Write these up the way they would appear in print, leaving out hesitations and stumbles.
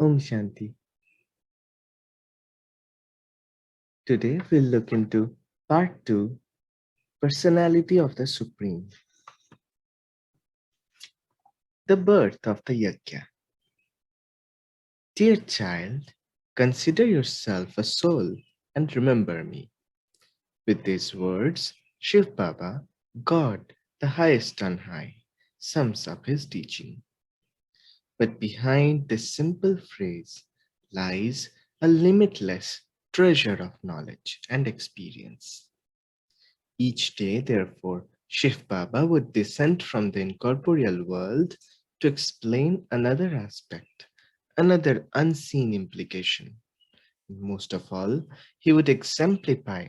Om Shanti. Today we'll look into part 2, Personality of the Supreme. The birth of the Yakya. Dear child, consider yourself a soul and remember me. With these words, Shiv Baba, God, the highest on high, sums up his teaching. But behind this simple phrase lies a limitless treasure of knowledge and experience. Each day, therefore, Shiv Baba would descend from the incorporeal world to explain another aspect, another unseen implication. Most of all, he would exemplify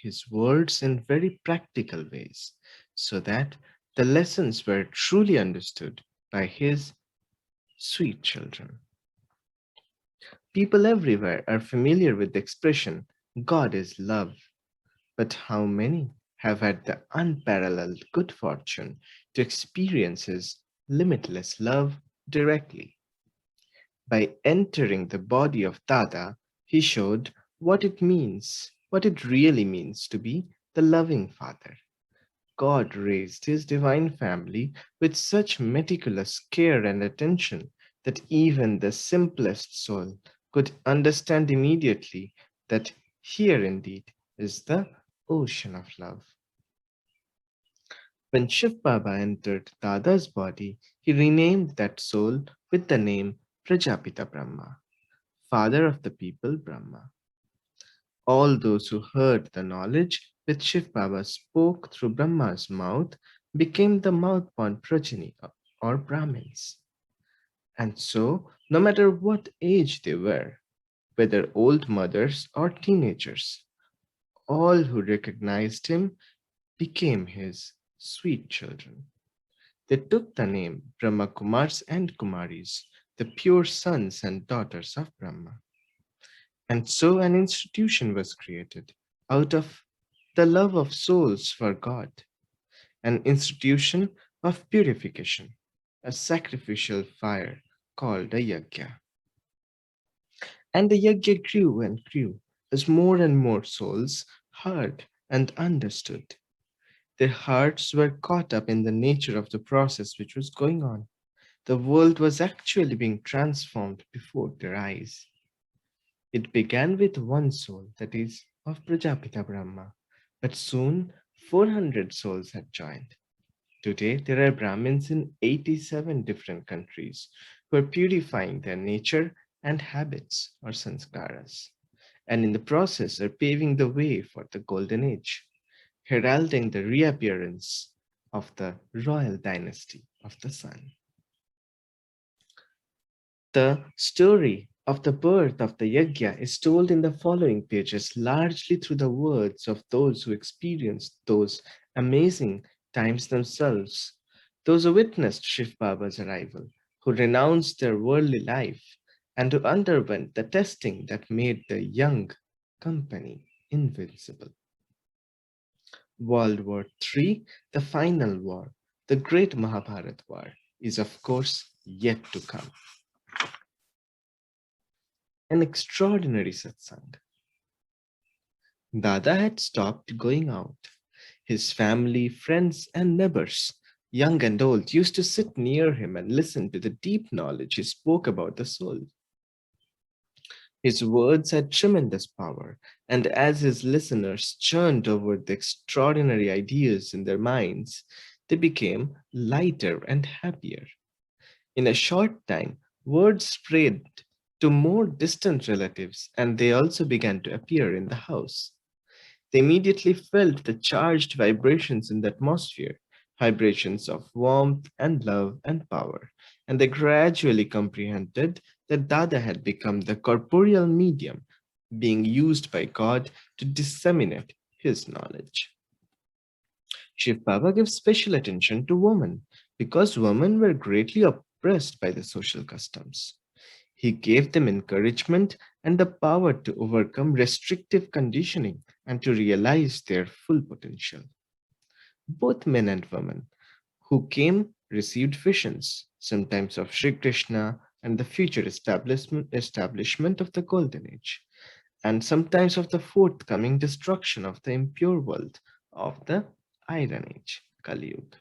his words in very practical ways so that the lessons were truly understood by his sweet children. People everywhere are familiar with the expression, God is love. But how many have had the unparalleled good fortune to experience his limitless love directly? By entering the body of Dada, he showed what it really means to be the loving father. God raised his divine family with such meticulous care and attention that even the simplest soul could understand immediately that here indeed is the ocean of love. When Shiv Baba entered Dada's body, he renamed that soul with the name Prajapita Brahma, father of the people Brahma. All those who heard the knowledge which Shiv Baba spoke through Brahma's mouth became the mouth-born progeny or Brahmins. And so, no matter what age they were, whether old mothers or teenagers, all who recognized him became his sweet children. They took the name Brahma Kumars and Kumaris, the pure sons and daughters of Brahma. And so an institution was created out of the love of souls for God, an institution of purification, a sacrificial fire called a Yakya. And the Yakya grew and grew as more and more souls heard and understood. Their hearts were caught up in the nature of the process which was going on. The world was actually being transformed before their eyes. It began with one soul, that is, of Prajapita Brahma, but soon 400 souls had joined. Today, there are Brahmins in 87 different countries who are purifying their nature and habits or sanskaras, and in the process are paving the way for the golden age, heralding the reappearance of the royal dynasty of the sun. The story of the birth of the Yagya is told in the following pages largely through the words of those who experienced those amazing times themselves, those who witnessed Shiv Baba's arrival, who renounced their worldly life, and who underwent the testing that made the young company invincible. World War III, the final war, the great Mahabharat war, is of course yet to come. An extraordinary satsang. Dada had stopped going out. His family, friends, and neighbors, young and old, used to sit near him and listen to the deep knowledge he spoke about the soul. His words had tremendous power, and as his listeners churned over the extraordinary ideas in their minds, they became lighter and happier. In a short time, word spread to more distant relatives, and they also began to appear in the house. They immediately felt the charged vibrations in the atmosphere, vibrations of warmth and love and power, and they gradually comprehended that Dada had become the corporeal medium being used by God to disseminate his knowledge. Shiv Baba gives special attention to women because women were greatly oppressed by the social customs. He gave them encouragement and the power to overcome restrictive conditioning and to realize their full potential. Both men and women who came received visions, sometimes of Sri Krishna and the future establishment of the Golden Age, and sometimes of the forthcoming destruction of the impure world of the Iron Age, Kali Yuga.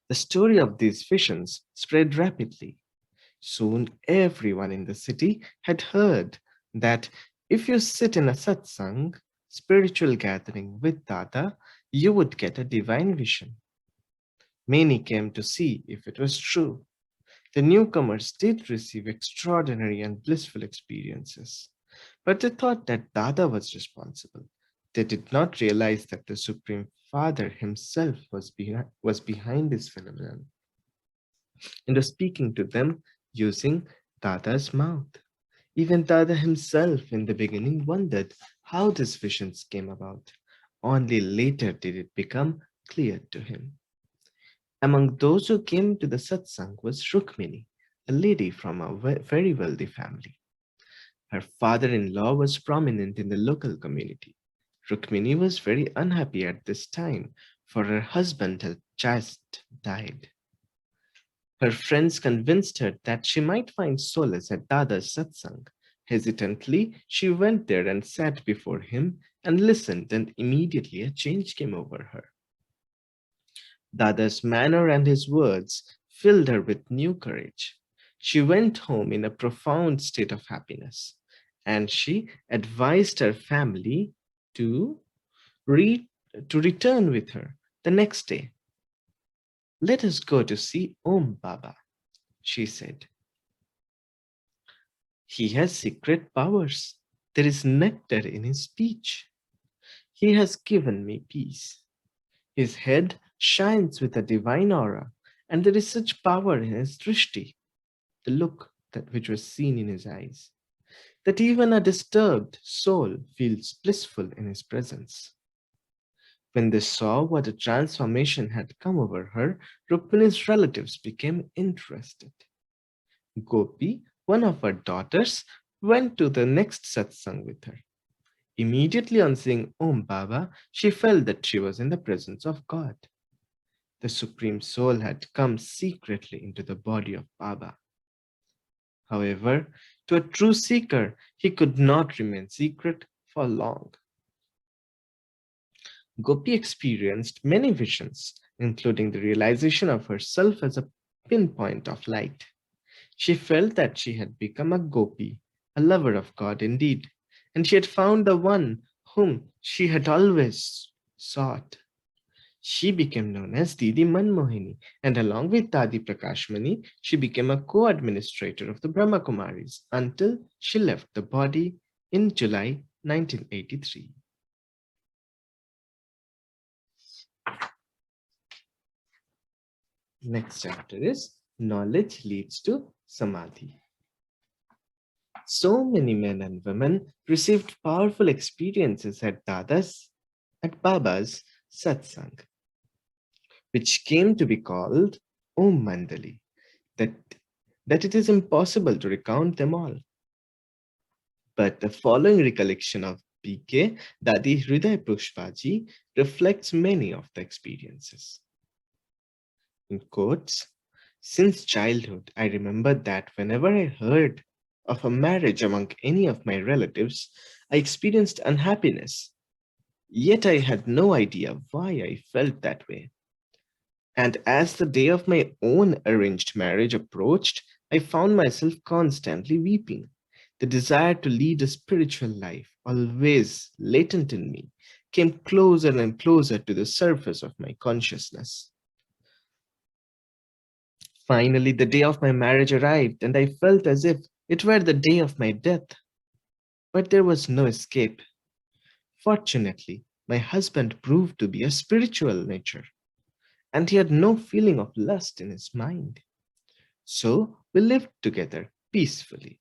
The story of these visions spread rapidly. Soon everyone in the city had heard that if you sit in a satsang, spiritual gathering with Dada, you would get a divine vision. Many came to see if it was true. The newcomers did receive extraordinary and blissful experiences, but they thought that Dada was responsible. They did not realize that the Supreme Father himself was behind this phenomenon and was speaking to them using Dada's mouth. Even Dada himself in the beginning wondered how these visions came about. Only later did it become clear to him. Among those who came to the satsang was Rukmini, a lady from a very wealthy family. Her father-in-law was prominent in the local community. Rukmini was very unhappy at this time, for her husband had just died. Her friends convinced her that she might find solace at Dada's satsang. Hesitantly, she went there and sat before him and listened, and immediately a change came over her. Dada's manner and his words filled her with new courage. She went home in a profound state of happiness, and she advised her family to, re- to return with her the next day. "Let us go to see Om Baba," she said. "He has secret powers. There is nectar in his speech. He has given me peace. His head shines with a divine aura, and there is such power in his drishti," the look that which was seen in his eyes, "that even a disturbed soul feels blissful in his presence." When they saw what a transformation had come over her, Rukmini's relatives became interested. Gopi, one of her daughters, went to the next satsang with her. Immediately on seeing Om Baba, she felt that she was in the presence of God. The Supreme Soul had come secretly into the body of Baba. However, to a true seeker, he could not remain secret for long. Gopi experienced many visions, including the realization of herself as a pinpoint of light. She felt that she had become a Gopi, a lover of God indeed, and she had found the one whom she had always sought. She became known as Didi Manmohini, and along with Dadi Prakashmani, she became a co-administrator of the Brahma Kumaris until she left the body in July 1983. Next chapter is Knowledge Leads to Samadhi. So many men and women received powerful experiences at Baba's Satsang, which came to be called Om Mandali, that it is impossible to recount them all. But the following recollection of PK Dadi Hriday Pushpaji reflects many of the experiences. In quotes, "Since childhood, I remember that whenever I heard of a marriage among any of my relatives, I experienced unhappiness. Yet I had no idea why I felt that way. And as the day of my own arranged marriage approached, I found myself constantly weeping. The desire to lead a spiritual life, always latent in me, came closer and closer to the surface of my consciousness. Finally, the day of my marriage arrived, and I felt as if it were the day of my death. But there was no escape. Fortunately, my husband proved to be a spiritual nature, and he had no feeling of lust in his mind. So we lived together peacefully.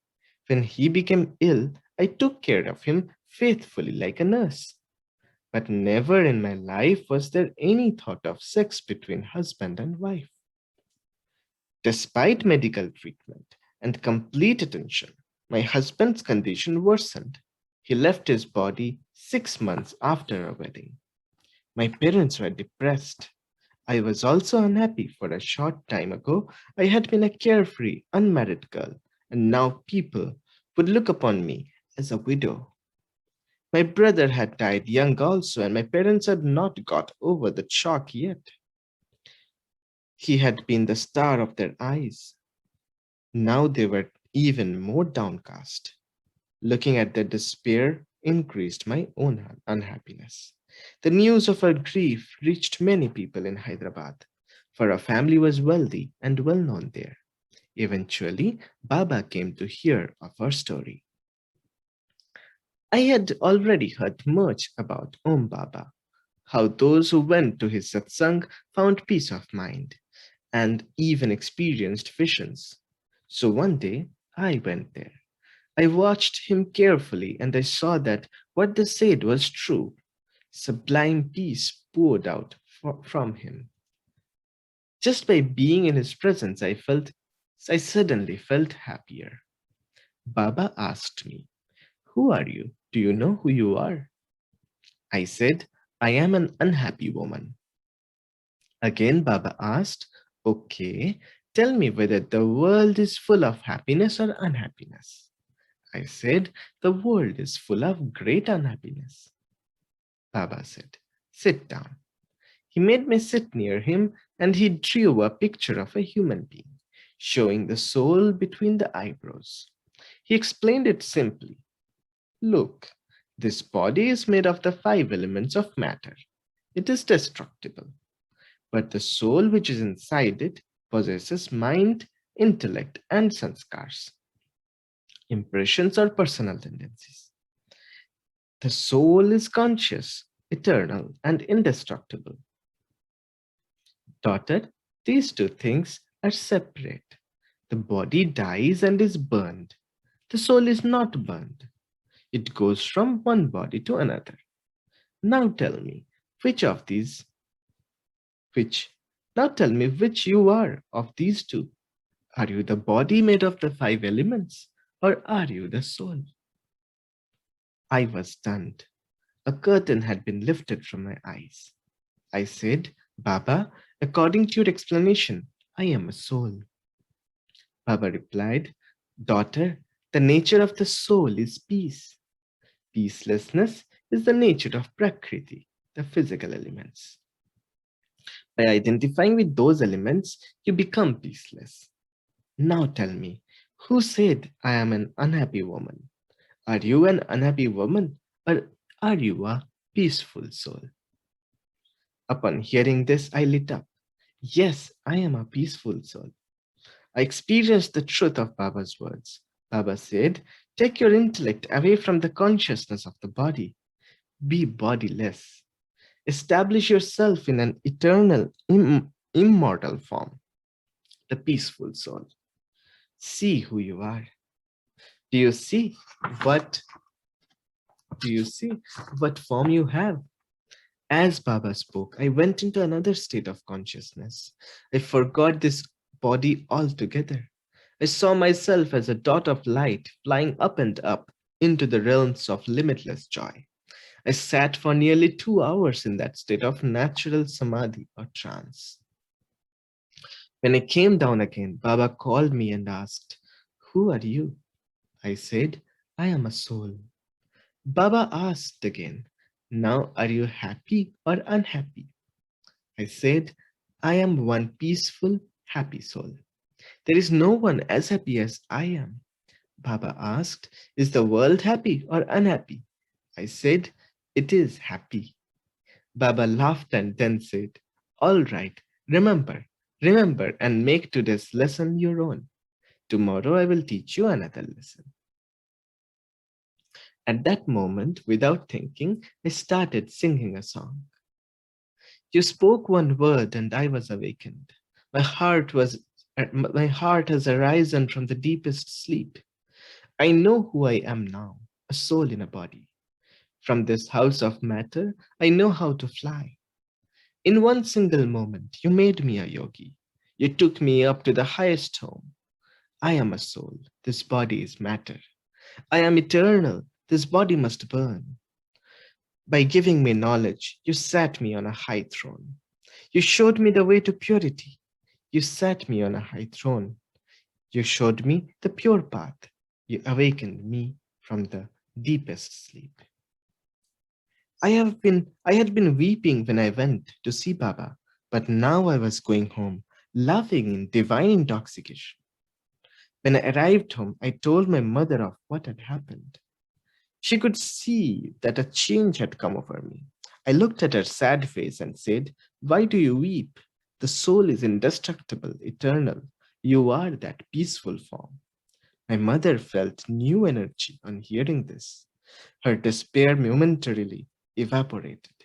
When he became ill, I took care of him faithfully like a nurse. But never in my life was there any thought of sex between husband and wife. Despite medical treatment and complete attention, my husband's condition worsened. He left his body 6 months after our wedding. My parents were depressed. I was also unhappy. For a short time ago, I had been a carefree, unmarried girl, and now people would look upon me as a widow. My brother had died young also, and my parents had not got over the shock yet. He had been the star of their eyes. Now they were even more downcast. Looking at their despair increased my own unhappiness. The news of our grief reached many people in Hyderabad, for our family was wealthy and well known there. Eventually, Baba came to hear of our story. I had already heard much about Om Baba, how those who went to his satsang found peace of mind and even experienced visions. So one day I went there. I watched him carefully and I saw that what they said was true. Sublime peace poured out from him. Just by being in his presence, I suddenly felt happier. Baba asked me, "Who are you? Do you know who you are?" I said, "I am an unhappy woman." Again, Baba asked, "Okay, tell me whether the world is full of happiness or unhappiness." I said, "The world is full of great unhappiness." Baba said, "Sit down." He made me sit near him and he drew a picture of a human being, showing the soul between the eyebrows. He explained it simply. "Look, this body is made of the five elements of matter. It is destructible. But the soul which is inside it possesses mind, intellect, and sanskars, impressions or personal tendencies. The soul is conscious, eternal, and indestructible. Daughter, these two things are separate. The body dies and is burned. The soul is not burned. It goes from one body to another. Now tell me, which of these, which, now tell me which you are of these two. Are you the body made of the five elements, or are you the soul?" I was stunned. A curtain had been lifted from my eyes. I said, "Baba, according to your explanation, I am a soul." Baba replied, "Daughter, the nature of the soul is peace. Peacelessness is the nature of Prakriti, the physical elements. By identifying with those elements, you become peaceless. Now tell me, who said I am an unhappy woman? Are you an unhappy woman, or are you a peaceful soul?" Upon hearing this, I lit up. Yes, I am a peaceful soul. I experienced the truth of Baba's words. Baba said, "Take your intellect away from the consciousness of the body. Be bodiless. Establish yourself in an eternal, immortal form, the peaceful soul. See who you are. Do you see what do you see what form you have?" As Baba spoke, I went into another state of consciousness. I forgot this body altogether. I saw myself as a dot of light flying up and up into the realms of limitless joy. I sat for nearly 2 hours in that state of natural samadhi or trance. When I came down again, Baba called me and asked, "Who are you?" I said, "I am a soul." Baba asked again, "Now are you happy or unhappy?" I said, "I am one peaceful, happy soul. There is no one as happy as I am." Baba asked, "Is the world happy or unhappy?" I said, "It is happy." Baba laughed and then said, "All right, remember, remember, and make today's lesson your own. Tomorrow I will teach you another lesson." At that moment, without thinking, I started singing a song. You spoke one word and I was awakened. My heart has arisen from the deepest sleep. I know who I am now, a soul in a body. From this house of matter, I know how to fly. In one single moment, you made me a yogi. You took me up to the highest home. I am a soul. This body is matter. I am eternal. This body must burn. By giving me knowledge, you sat me on a high throne. You showed me the way to purity. You sat me on a high throne. You showed me the pure path. You awakened me from the deepest sleep. I had been weeping when I went to see Baba, but now I was going home, laughing in divine intoxication. When I arrived home, I told my mother of what had happened. She could see that a change had come over me. I looked at her sad face and said, "Why do you weep? The soul is indestructible, eternal. You are that peaceful form." My mother felt new energy on hearing this. Her despair momentarily evaporated.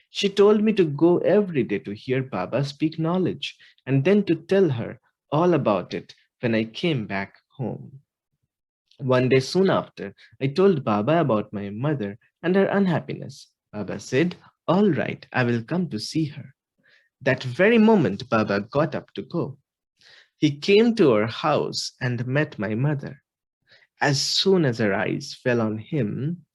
She told me to go every day to hear Baba speak knowledge and then to tell her all about it when I came back home. One day soon after, I told Baba about my mother and her unhappiness. Baba said, "All right, I will come to see her." That very moment, Baba got up to go. He came to our house and met my mother. As soon as her eyes fell on him,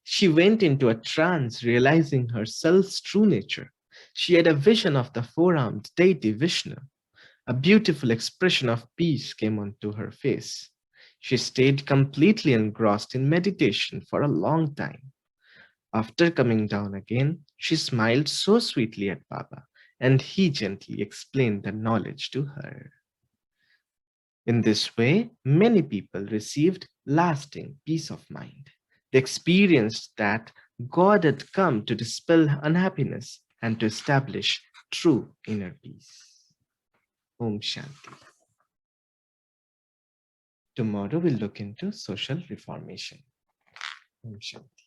she went into a trance, realizing herself's true nature. She had a vision of the four-armed deity Vishnu. A beautiful expression of peace came onto her face. She stayed completely engrossed in meditation for a long time. After coming down again, she smiled so sweetly at Baba, and he gently explained the knowledge to her. In this way, many people received lasting peace of mind. They experienced that God had come to dispel unhappiness and to establish true inner peace. Om Shanti. Tomorrow we'll look into social reformation. Om Shanti.